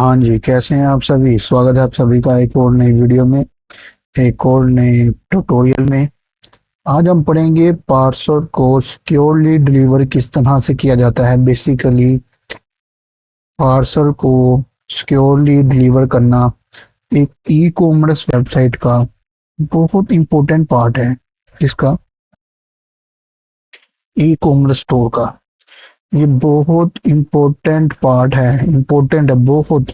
हाँ जी, कैसे हैं आप सभी। स्वागत है आप सभी का एक और नई वीडियो में, एक और नए ट्यूटोरियल में। आज हम पढ़ेंगे पार्सल को सिक्योरली डिलीवर किस तरह से किया जाता है। बेसिकली पार्सल को सिक्योरली डिलीवर करना एक ई कॉमर्स वेबसाइट का बहुत इंपॉर्टेंट पार्ट है। इसका ई कॉमर्स स्टोर का ये बहुत इंपॉर्टेंट पार्ट है। इंपॉर्टेंट है, बहुत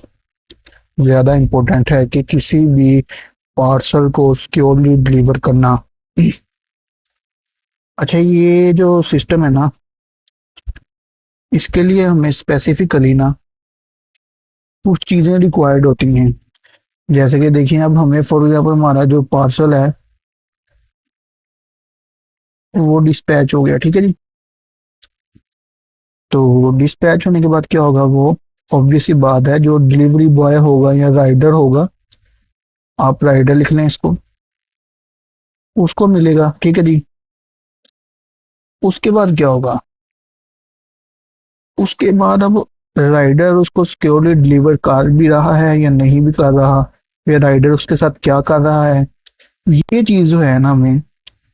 ज़्यादा इम्पोर्टेंट है कि किसी भी पार्सल को सिक्योरली डिलीवर करना। अच्छा, ये जो सिस्टम है ना, इसके लिए हमें स्पेसिफिकली ना कुछ चीज़ें रिक्वायर्ड होती हैं। जैसे कि देखिए, अब हमें फॉर एग्जाम्पल हमारा जो पार्सल है वो डिस्पैच हो गया, ठीक है जी। तो डिस्पैच होने के बाद क्या होगा, वो ऑब्वियस सी बात है, जो डिलीवरी बॉय होगा या राइडर होगा, आप राइडर लिख लें इसको, उसको मिलेगा, ठीक है जी। उसके बाद क्या होगा, उसके बाद अब राइडर उसको सिक्योरली डिलीवर कर भी रहा है या नहीं भी कर रहा, या राइडर उसके साथ क्या कर रहा है, ये चीज़ जो है ना, हमें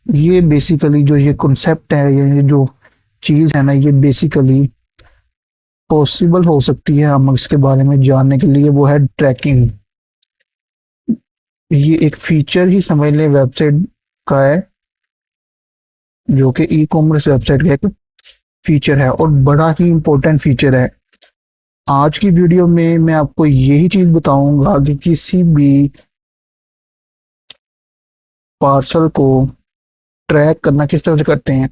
ये बेसिकली जो ये कॉन्सेप्ट है, ये जो चीज़ है ना, ये बेसिकली पॉसिबल हो सकती है हम इसके बारे में जानने के लिए, वो है ट्रैकिंग। ये एक फीचर ही समझ लें वेबसाइट का है, जो कि ई कॉमर्स वेबसाइट का एक फीचर है और बड़ा ही इंपॉर्टेंट फीचर है। आज की वीडियो में मैं आपको यही चीज बताऊंगा कि किसी भी पार्सल को ट्रैक करना किस तरह से करते हैं।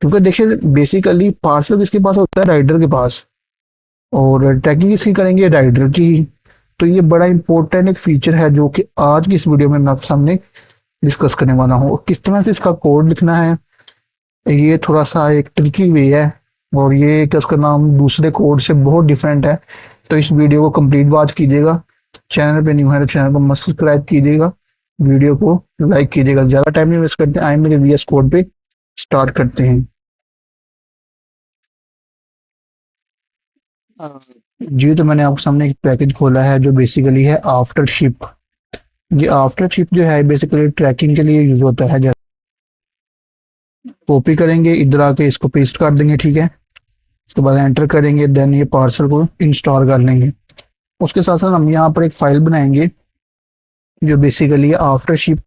क्योंकि देखिए, बेसिकली पार्सल किसके पास होता है, राइडर के पास, और ट्रैकिंग किसकी करेंगे, राइडर की। तो ये बड़ा इंपॉर्टेंट एक फीचर है जो कि आज की इस वीडियो में मैं आपके सामने डिस्कस करने वाला हूँ। और किस तरह से इसका कोड लिखना है, ये थोड़ा सा एक ट्रिकी वे है, और ये क्या उसका नाम दूसरे कोड से बहुत डिफरेंट है। तो इस वीडियो को कंप्लीट वॉच कीजिएगा। चैनल पे न्यू है तो चैनल को मस्त सब्सक्राइब कीजिएगा, वीडियो को लाइक कीजिएगा। ज़्यादा टाइम नहीं वेस्ट करते, आए मेरे वीएस कोड पे स्टार्ट करते हैं। जी, तो मैंने आपके सामने एक पैकेज खोला है जो बेसिकली है आफ्टर शिप। ये आफ्टर शिप जो है बेसिकली ट्रैकिंग के लिए यूज होता है। जैसे कॉपी करेंगे, इधर आके इसको पेस्ट कर देंगे, ठीक है। उसके बाद एंटर करेंगे, देन ये पार्सल को इंस्टॉल कर लेंगे। उसके साथ साथ हम यहाँ पर एक फाइल बनाएंगे जो बेसिकली आफ्टर शिप,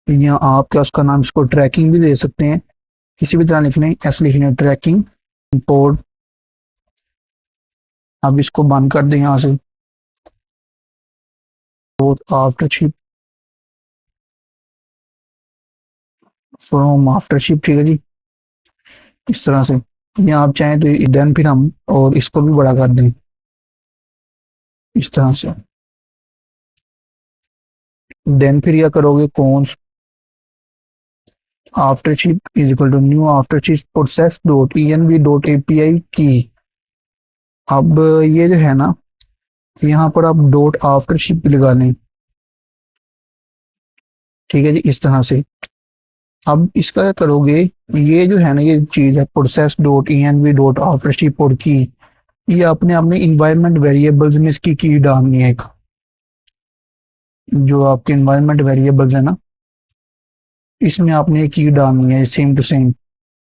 या आप क्या उसका नाम, इसको ट्रैकिंग भी दे सकते हैं, किसी भी तरह लिखने, ऐसे लिखने ट्रैकिंग इंपोर्ट। अब इसको बंद कर दें यहाँ से, after ship from after ship, ठीक है जी। इस तरह से, या आप चाहें तो देन फिर हम और इसको भी बड़ा कर दें इस तरह से। देन फिर क्या करोगे, const after ship is equal to new after ship process dot env dot API की। अब ये जो है ना, यहाँ पर आप डॉट आफ्टर शिप लगा लें, ठीक है जी, इस तरह से। अब इसका क्या करोगे, ये जो है ना, ये चीज है process dot env dot after ship और की, ये आपने अपने इन्वायरमेंट वेरिएबल्स में इसकी की डालनी है। एक जो आपके इन्वायरमेंट वेरिएबल्स है ना, इसमें आपने एक की डालनी है सेम टू सेम।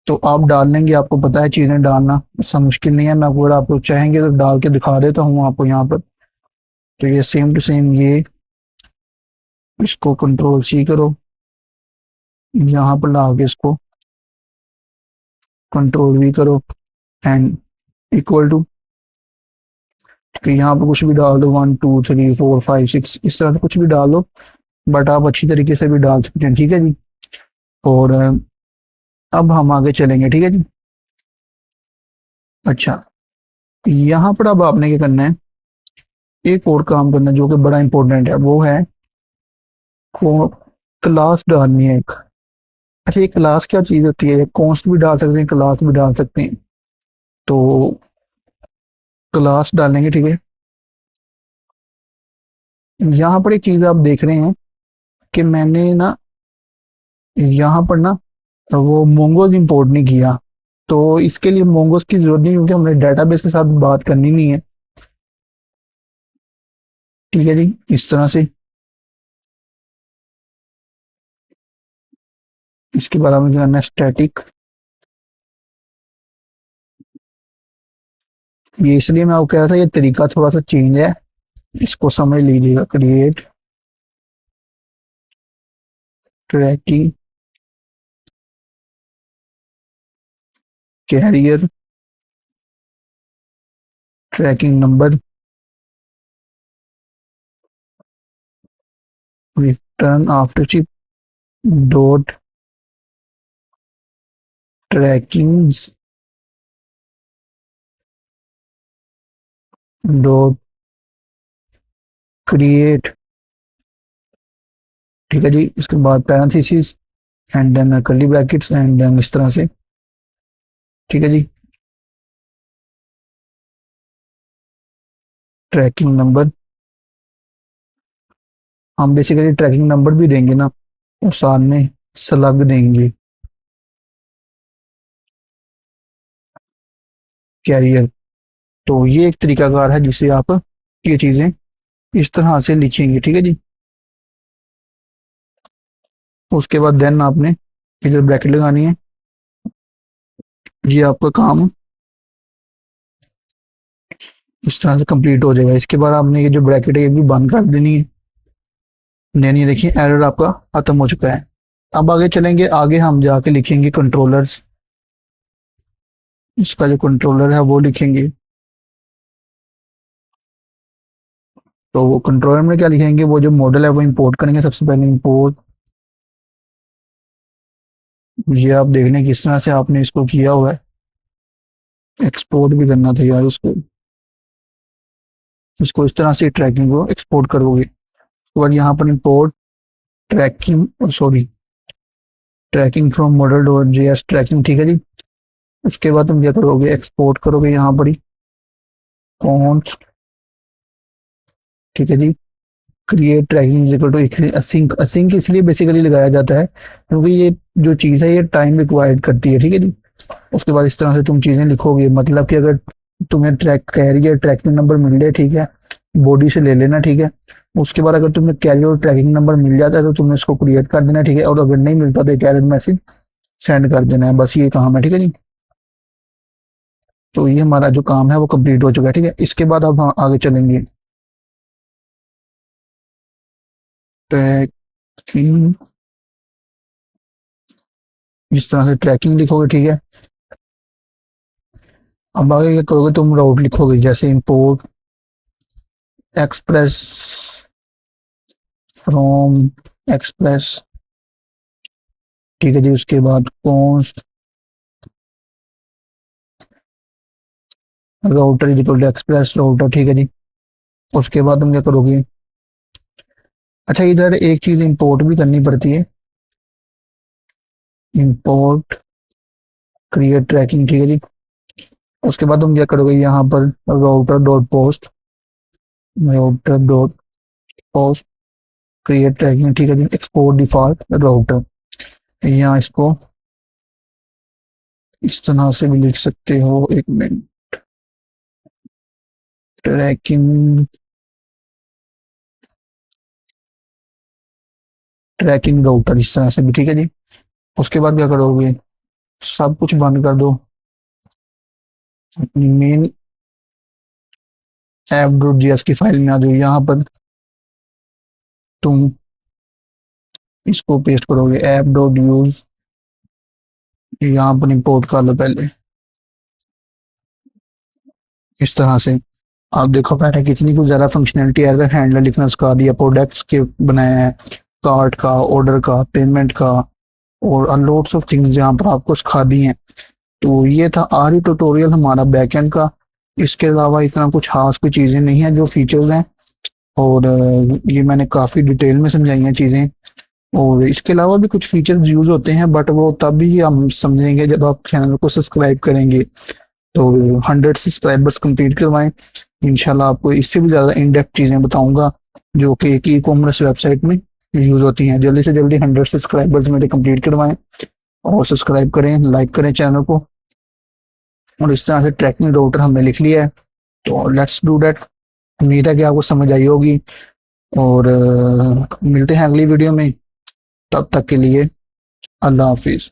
तो आप डाल लेंगे, आपको पता है चीजें डालना सब मुश्किल नहीं है। मैं अगर आप लोग चाहेंगे तो डाल के दिखा देता हूँ आपको यहाँ पर। तो ये सेम टू सेम, ये इसको कंट्रोल सी करो, यहाँ पर ला के इसको कंट्रोल वी करो, एंड इक्वल टू, कि यहाँ पर कुछ भी डाल दो, 1 2 3 4 5 6, इस तरह से कुछ भी डाल दो, बट आप अच्छी तरीके से भी डाल सकते हैं, ठीक है जी। और अब हम आगे चलेंगे, ठीक है जी। अच्छा, यहाँ पर अब आपने क्या करना है, एक और काम करना है जो कि बड़ा इंपॉर्टेंट है, वो है क्लास डालनी है एक। अच्छा, ये क्लास क्या चीज होती है, कॉन्स्ट भी डाल सकते हैं, क्लास भी डाल सकते हैं। तो क्लास डालेंगे, ठीक है। यहाँ पर एक चीज आप देख रहे हैं कि मैंने ना यहाँ पर ना वो मोंगोज इंपोर्ट नहीं किया। तो इसके लिए मोंगोज की जरूरत नहीं, क्योंकि हमने डेटाबेस के साथ बात करनी नहीं है। ठीक है जी, इस तरह से। इसके बाद हमें करना है स्टैटिक। ये इसलिए मैं आपको कह रहा था, ये तरीका थोड़ा सा चेंज है, इसको समझ लीजिएगा। Create tracking carrier tracking number return after ship dot tracking dot create. ठीक है जी, इसके बाद parenthesis and then curly brackets and then इस तरह से। ठीक है जी, ट्रैकिंग नंबर हम बेसिकली ट्रैकिंग नंबर भी देंगे ना, और साथ में स्लग देंगे कैरियर। तो ये एक तरीकाकार है जिससे आप ये चीजें इस तरह से लिखेंगे। ठीक है जी, उसके बाद देन आपने इधर ब्रैकेट लगानी है। ये आपका काम इस तरह से कंप्लीट हो जाएगा। इसके बाद आपने ये जो ब्रैकेट है ये भी बंद कर देनी है। देन ये देखिए एरर आपका खत्म हो चुका है। अब आगे चलेंगे, आगे हम जाके लिखेंगे कंट्रोलर्स। इसका जो कंट्रोलर है वो लिखेंगे। तो वो कंट्रोलर में क्या लिखेंगे, वो जो मॉडल है वो इंपोर्ट करेंगे। सबसे पहले इंपोर्ट, ये आप देख लें किस तरह से आपने इसको किया हुआ है। एक्सपोर्ट भी करना था यार उसको, इसको इस तरह से ट्रैकिंग को एक्सपोर्ट करोगे। उसके बाद यहाँ पर import tracking, sorry, tracking from model dot JS tracking. ठीक है जी, उसके बाद तुम क्या करोगे, एक्सपोर्ट करोगे यहाँ पर ही कॉन्स्ट। ठीक है जी, create tracking is equal to async. Async इसलिए बेसिकली लगाया जाता है क्योंकि ये जो चीज़ है ये टाइम रिक्वायर्ड करती है। ठीक है जी, उसके बाद इस तरह से तुम चीज़ें लिखोगे, मतलब कि अगर तुम्हें ट्रैक कैरियर ट्रैकिंग नंबर मिल जाए, ठीक है, बॉडी से ले लेना। ठीक है, उसके बाद अगर तुम्हें कैरियर ट्रैकिंग नंबर मिल जाता है तो तुमने इसको क्रिएट कर देना। ठीक है, और अगर नहीं मिलता तो एक एरर मैसेज सेंड कर देना है, बस ये काम है। ठीक है जी, तो ये हमारा जो काम है वो कंप्लीट हो चुका है। ठीक है, इसके बाद अब हम आगे चलेंगे। ट्रैकिंग, इस तरह से ट्रैकिंग लिखोगे। ठीक है, अब आगे क्या करोगे, तुम राउट लिखोगे, जैसे इंपोर्ट एक्सप्रेस फ्रॉम एक्सप्रेस। ठीक है जी, उसके बाद const router is equal to express router. ठीक है जी, उसके बाद तुम क्या करोगे, अच्छा इधर एक चीज इंपोर्ट भी करनी पड़ती है, इंपोर्ट क्रिएट ट्रैकिंग। ठीक है जी, उसके बाद तुम क्या करोगे, यहाँ पर router dot post, router dot post create tracking. ठीक है जी, एक्सपोर्ट डिफॉल्ट राउटर। यहाँ इसको इस तरह से भी लिख सकते हो, एक मिनट, ट्रैकिंग ट्रैकिंग राउटर, इस तरह से भी। ठीक है जी, उसके बाद क्या करोगे, सब कुछ बंद कर दो, अपनी मेन ऐप डॉट जीएस की फाइल में आ जाओ। यहाँ पर तुम इसको पेस्ट करोगे, ऐप डॉट यूज, यहाँ पर इंपोर्ट कर लो पहले इस तरह से। आप देखो मैंने कितनी कुछ ज्यादा फंक्शनैलिटी एरर हैंडलर लिखना सिखा दिया, प्रोडक्ट्स के बनाए हैं, कार्ट का, ऑर्डर का, पेमेंट का, और लॉट्स ऑफ थिंग्स यहाँ पर आपको सिखा दी हैं। तो ये था आरी ट्यूटोरियल हमारा बैकएंड का। इसके अलावा इतना कुछ खास कोई चीज़ें नहीं है जो फीचर्स हैं, और ये मैंने काफ़ी डिटेल में समझाई हैं चीज़ें। और इसके अलावा भी कुछ फीचर्स यूज होते हैं, बट वो तभी हम समझेंगे जब आप चैनल को सब्सक्राइब करेंगे। तो 100 सब्सक्राइबर्स कंप्लीट करवाएं, इंशाल्लाह आपको इससे भी ज़्यादा इन डेप्थ चीज़ें बताऊंगा जो कि एक ई कॉमर्स वेबसाइट में यूज होती हैं। जल्दी से जल्दी 100 सब्सक्राइबर्स मेरे कंप्लीट करवाएं और सब्सक्राइब करें, लाइक करें चैनल को। और इस तरह से ट्रैकिंग राउटर हमने लिख लिया है, तो लेट्स डू दैट। उम्मीद है कि आपको समझ आई होगी। और मिलते हैं अगली वीडियो में। तब तक के लिए अल्लाह हाफिज।